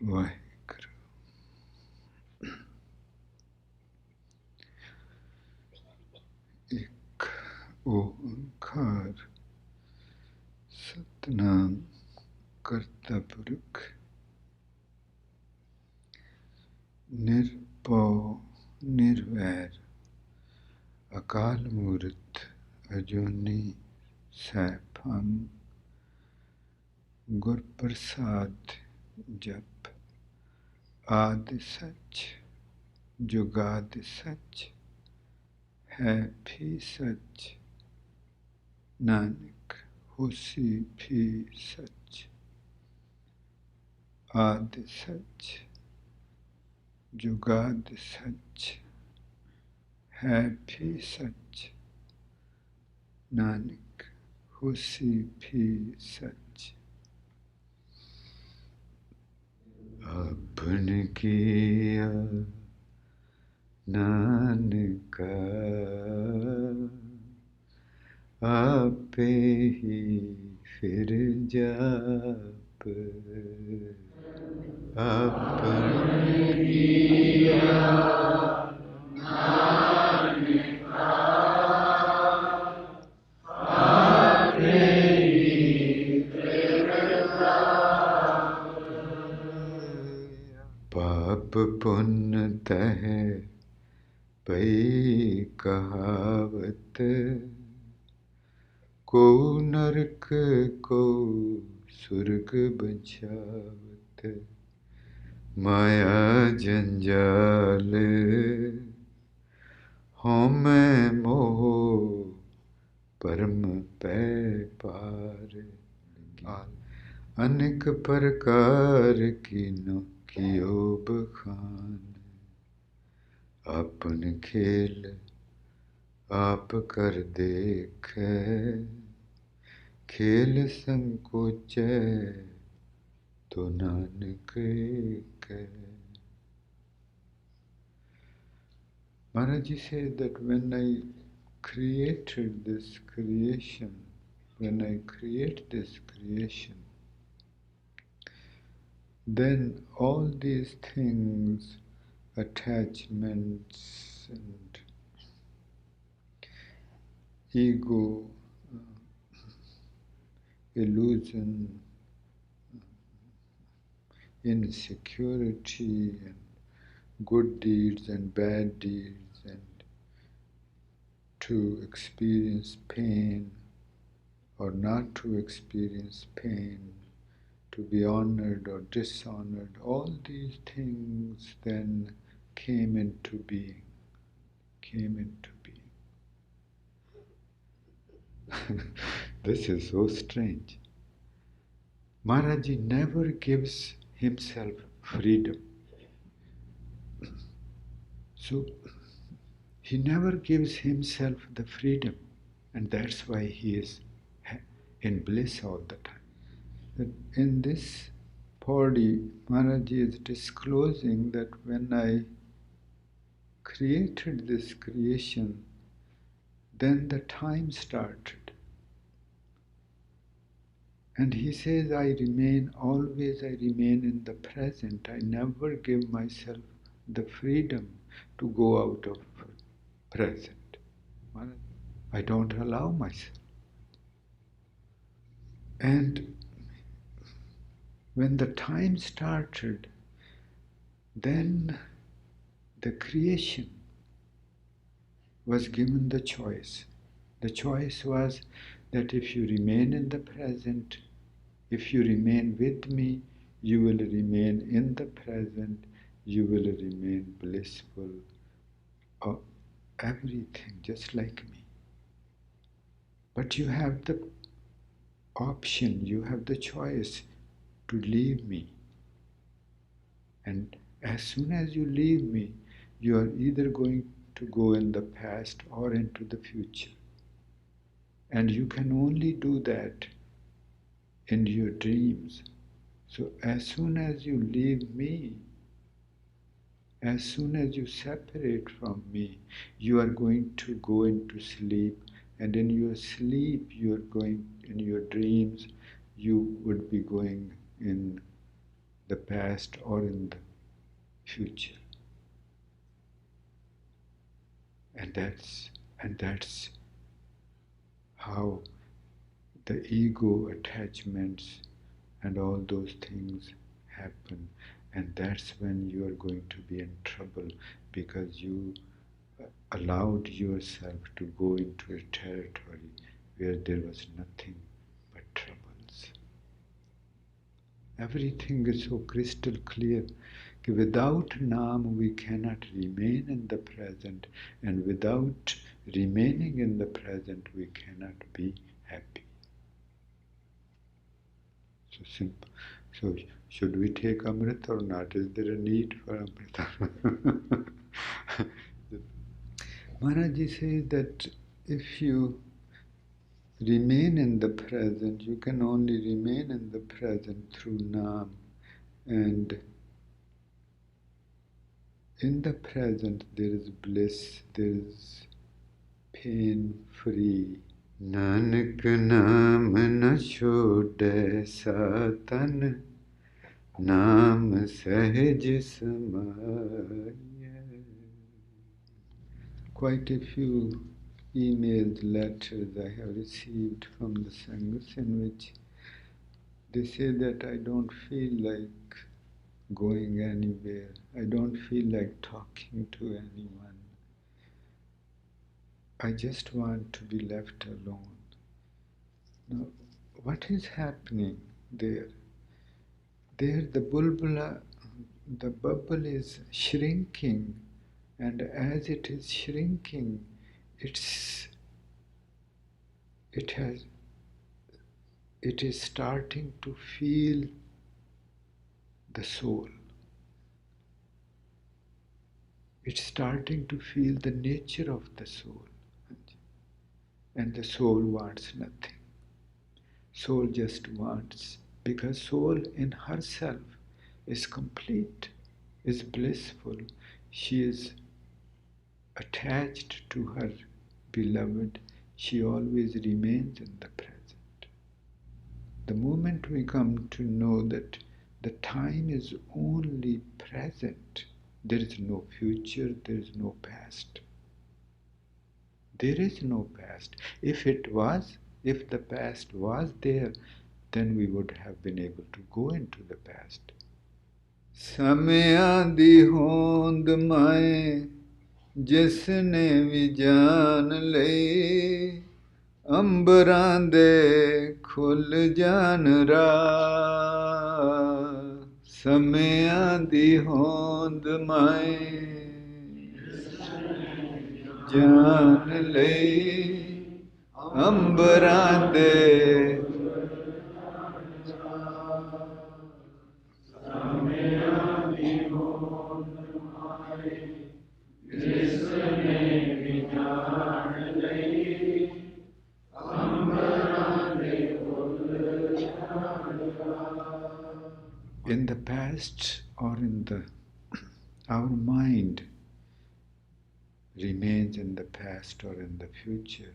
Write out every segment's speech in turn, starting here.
वाहिगुरु। एक ओंकार सतनाम करता पुरख निर्भव निर्वैर अकाल मूर्त अजूनी सैभं गुर प्रसाद जप आदि सच जुगादि सच है भी सच नानक होसी भी सच आदि सच जुगादि सच है भी सच नानक होसी भी सच। अपने किया नानका आपे ही फिर जाप अपने किया नानका आपे ही फिर जाप। पाप पुण्य तह पई कहावत को नरक को सुर्ग बचावत माया जंजाल होमै मोह परम पै पार अनेक प्रकार कीनो कियो बखान अपन खेल आप कर देखे खेल संकोचै तो नानक कह। Maharaj said that when I created this creation, when I create this creation, then all these things, attachments and ego, illusion, insecurity, and good deeds and bad deeds, and to experience pain or not to experience pain, to be honored or dishonored, all these things then came into being. This is so strange. Maharaji never gives himself freedom. So he never gives himself the freedom, and that's why he is in bliss all the time. That in this body, Maharaji is disclosing that when I created this creation, then the time started. And he says, I remain in the present. I never give myself the freedom to go out of present. I don't allow myself. And when the time started, then the creation was given the choice. The choice was that if you remain in the present, if you remain with me, you will remain in the present, you will remain blissful, or everything just like me. But you have the option, you have the choice to leave me. And as soon as you leave me, you are either going to go in the past or into the future. And you can only do that in your dreams. So as soon as you leave me, as soon as you separate from me, you are going to go into sleep, and in your sleep, in your dreams, you would be going in the past or in the future. And that's how the ego attachments and all those things happen. And that's when you are going to be in trouble, because you allowed yourself to go into a territory where there was nothing but troubles. Everything is so crystal clear. Without Naam we cannot remain in the present, and without remaining in the present we cannot be happy. So simple. So should we take Amrit or not? Is there a need for Amrit? Maharaji says that if you remain in the present, you can only remain in the present through Naam. And in the present there is bliss, there is pain-free. Nanak naam na chode satan, naam sahaj samaya. Quite a few emailed letters I have received from the Sanghas in which they say that I don't feel like going anywhere. I don't feel like talking to anyone. I just want to be left alone. Now, what is happening there? There the bulbula, the bubble is shrinking, and as it is shrinking, it is starting to feel the soul. It's starting to feel the nature of the soul. And the soul wants nothing. Soul just wants, because soul in herself is complete, is blissful. She is attached to her beloved. She always remains in the present. The moment we come to know that the time is only present, there is no future, there is no past. There is no past. If the past was there, then we would have been able to go into the past. Samaya di hond mae, jisne vi jaan le, ਅੰਬਰਾਂ ਦੇ ਖੁੱਲ ਜਾਣ ਰਾਹ ਸਮਿਆਂ ਦੀ ਹੋਂਦ ਮਾਏ ਜਾਣ ਲਈ ਅੰਬਰਾਂ ਦੇ ਸਮਿਆਂ ਦੀ ਹੋਂਦ ਮਾਏ ਜਿਸਨੇ ਵੀ ਜਾਣ ਲਈ in the past or our mind remains in the past or in the future,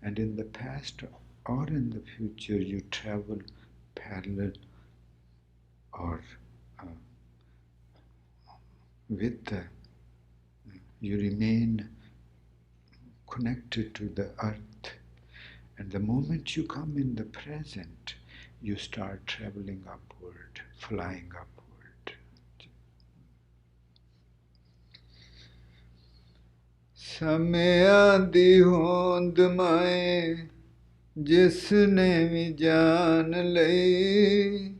and in the past or in the future you travel parallel or you remain connected to the earth, and the moment you come in the present, you start traveling upward, flying upward. ਸਮਿਆਂ ਦੀ ਹੋਂਦ ਮਾਏ ਜਿਸਨੇ ਵੀ ਜਾਣ ਲਈ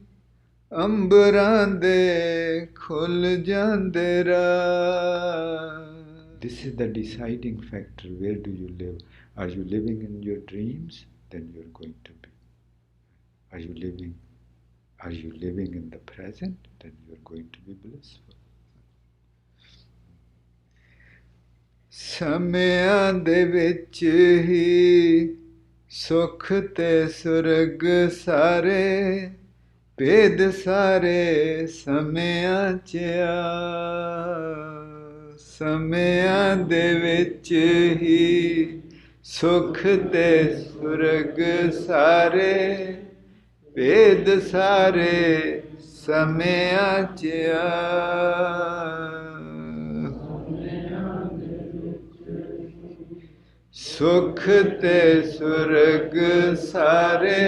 ਅੰਬਰਾਂ ਦੇ ਖੁੱਲ ਜਾਂਦੇ ਰਾਹ. This is the deciding factor. Where do you live? Are you living in your dreams? Then you're going to be. Are you living in the present? Then you're going to be blissful. ਸਮਿਆਂ ਦੇ ਵਿੱਚ ਹੀ ਸੁਖ ਤੇ ਸੁਰਗ ਸਾਰੇ ਭੇਦ ਸਾਰੇ ਸਮਿਆਂ 'ਚ ਆ ਸਮਿਆਂ ਦੇ ਵਿੱਚ ਹੀ ਸੁਖ ਤੇ ਸੁਰਗ ਸਾਰੇ ਭੇਦ ਸਾਰੇ ਸਮਿਆਂ ਚ ਸੁਖ ਤੇ ਸੁਰਗ ਸਾਰੇ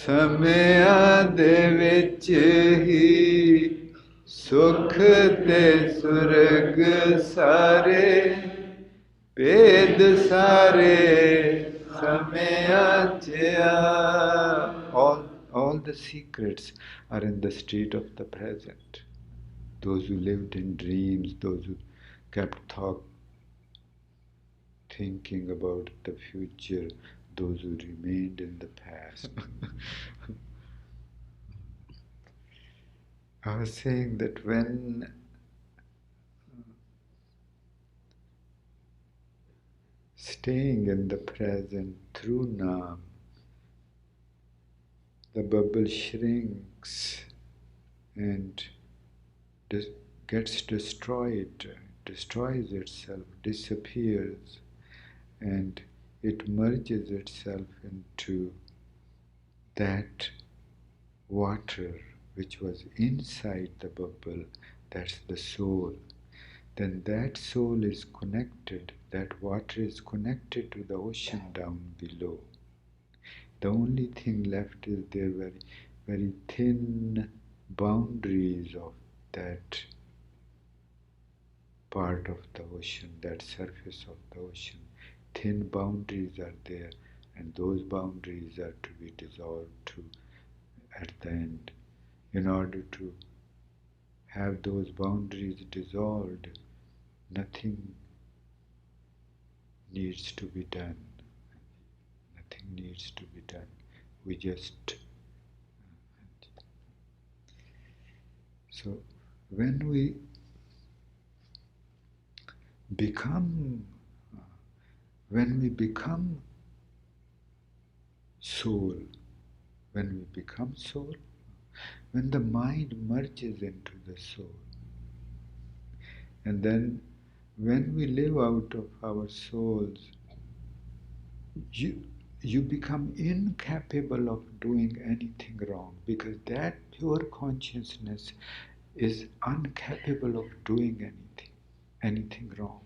ਸਮਿਆਂ ਦੇ ਵਿੱਚ ਹੀ ਸੁਖ ਤੇ ਸੁਰਗ ਸਾਰੇ ਭੇਦ ਸਾਰੇ ਸਮਿਆਂ ਚ all the secrets are in the state of the present. Those who lived in dreams, those who kept thinking about the future, those who remained in the past. I was saying that when staying in the present through Nam, the bubble shrinks and gets destroyed, destroys itself, disappears, and it merges itself into that water which was inside the bubble, that's the soul. Then that soul is connected, that water is connected to the ocean down below. The only thing left is their very, very thin boundaries of that part of the ocean, that surface of the ocean. Thin boundaries are there, and those boundaries are to be dissolved too at the end. In order to have those boundaries dissolved, nothing needs to be done. Nothing needs to be done. We just... So, when we become soul, when the mind merges into the soul, and then when we live out of our souls, you become incapable of doing anything wrong, because that pure consciousness is incapable of doing anything wrong.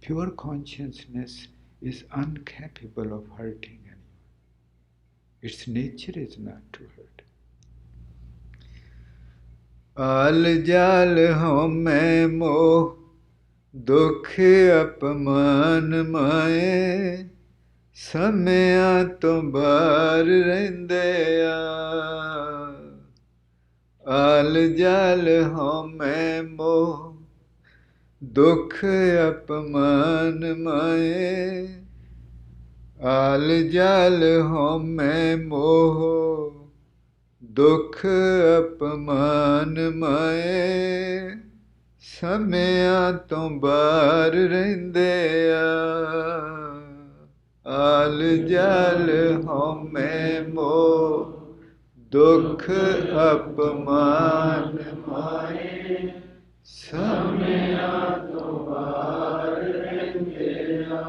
Pure consciousness is incapable of hurting anyone. Its nature is not to hurt. Al jal home moh dukh apaman maye ਸਮਿਆਂ ਤੋਂ ਬਾਹਰ ਰਹਿੰਦੇ ਆ ਆਲ ਜਲ ਹਉਮੈ ਮੋਹ ਦੁੱਖ ਅਪਮਾਨ ਮਾਏ ਆਲ ਜਲ ਹਉਮੈ ਮੋਹ ਦੁੱਖ ਅਪਮਾਨ ਮਾਏ ਸਮਿਆਂ ਤੋਂ ਬਾਹਰ ਰਹਿੰਦੇ ਆ ਆਲ ਜਲ ਹਉਮੈ ਮੋਹ ਦੁੱਖ ਅਪਮਾਨ ਮਾਏ ਸਮਿਆਂ ਤੋਂ ਬਾਹਰ ਰਹਿੰਦੇ ਆ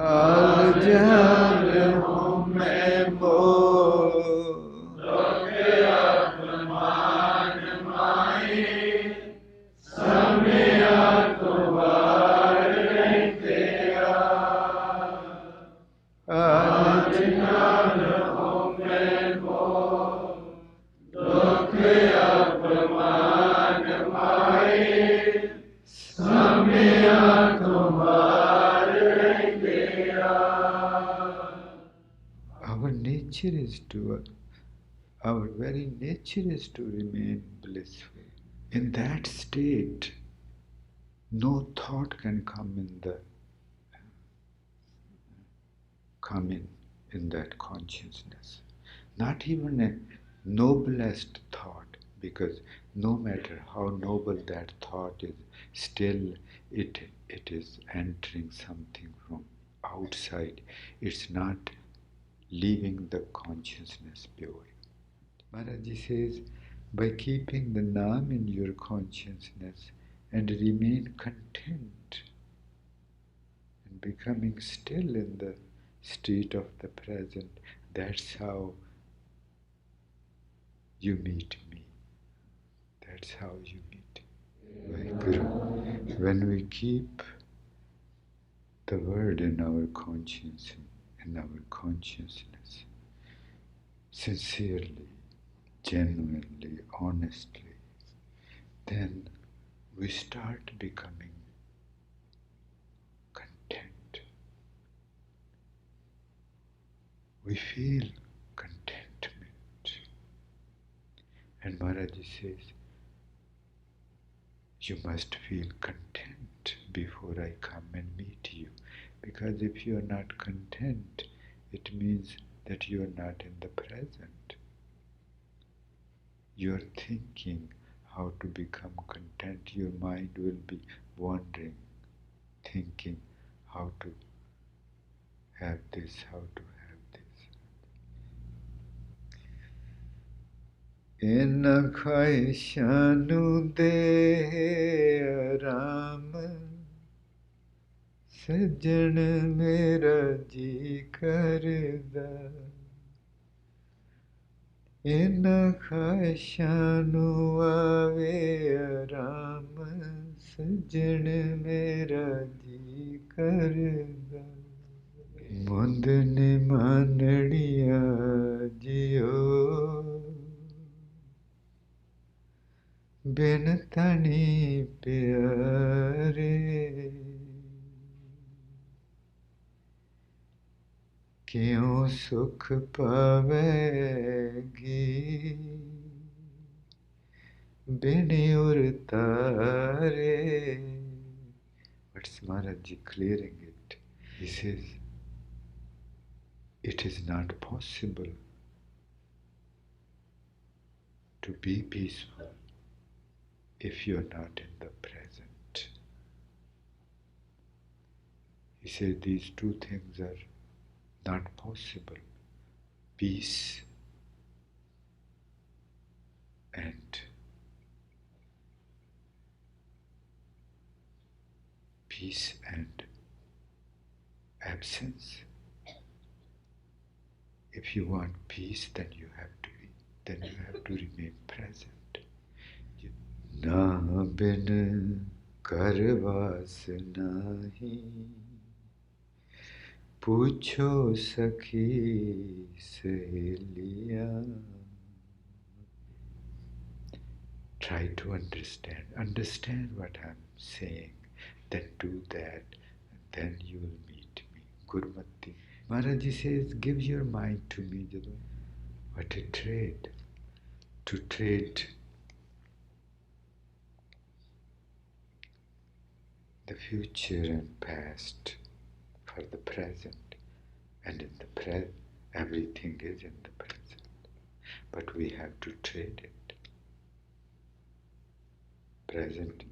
ਆਲ ਜਲ ਹਉਮੈ ਮੋਹ ਦੁੱਖ ਅਪਮਾਨ ਮਾਏ ਸਮਿਆਂ ਤੋਂ ਬਾਹਰ ਰਹਿੰਦੇ ਆਲ ਜਲ ਹਉਮੈ ਮੋਹ ਦੁੱਖ ਅਪਮਾਨ ਮਾਏ ਸਮਿਆਂ ਤੋਂ ਬਾਹਰ ਰਹਿੰਦੇ ਆ Our very nature is to remain blissful. In that state, no thought can come in that consciousness. Not even a noblest thought, because no matter how noble that thought is, still it is entering something from outside. It's not leaving the consciousness pure. Maharaji says, by keeping the Nam in your consciousness and remain content, and becoming still in the street of the present. That's how you meet me. That's how you meet my Guru. When we keep the word in our conscience, in our consciousness, sincerely, genuinely, honestly, then we start becoming content. We feel contentment. And Maharaji says, you must feel content before I come and meet you. Because if you are not content, it means that you are not in the present. You are thinking how to become content. Your mind will be wandering, thinking how to have this, how to have this. In khwaishanu de aram, sajjan mera ji karda. In khwaishanu ave aram, sajjan mera ji karda. Mund nimandiya jiyo, bin tani pyare, kyun sukh pavegi, bin ur tare. What's Maharaji clearing it? He says, it is not possible to be peaceful if you are not in the present. He said these two things are not possible. Peace and absence. If you want peace, then you have to remain present. Na bin karvas nahi, pucho sakhi saheliya. Try to understand what I'm saying, then do that, and then you will meet me. Gurmati. Maharaji says, give your mind to me, Jadu. What a trade. To trade the future and past for the present, and in the present, everything is in the present. But we have to trade it. Present.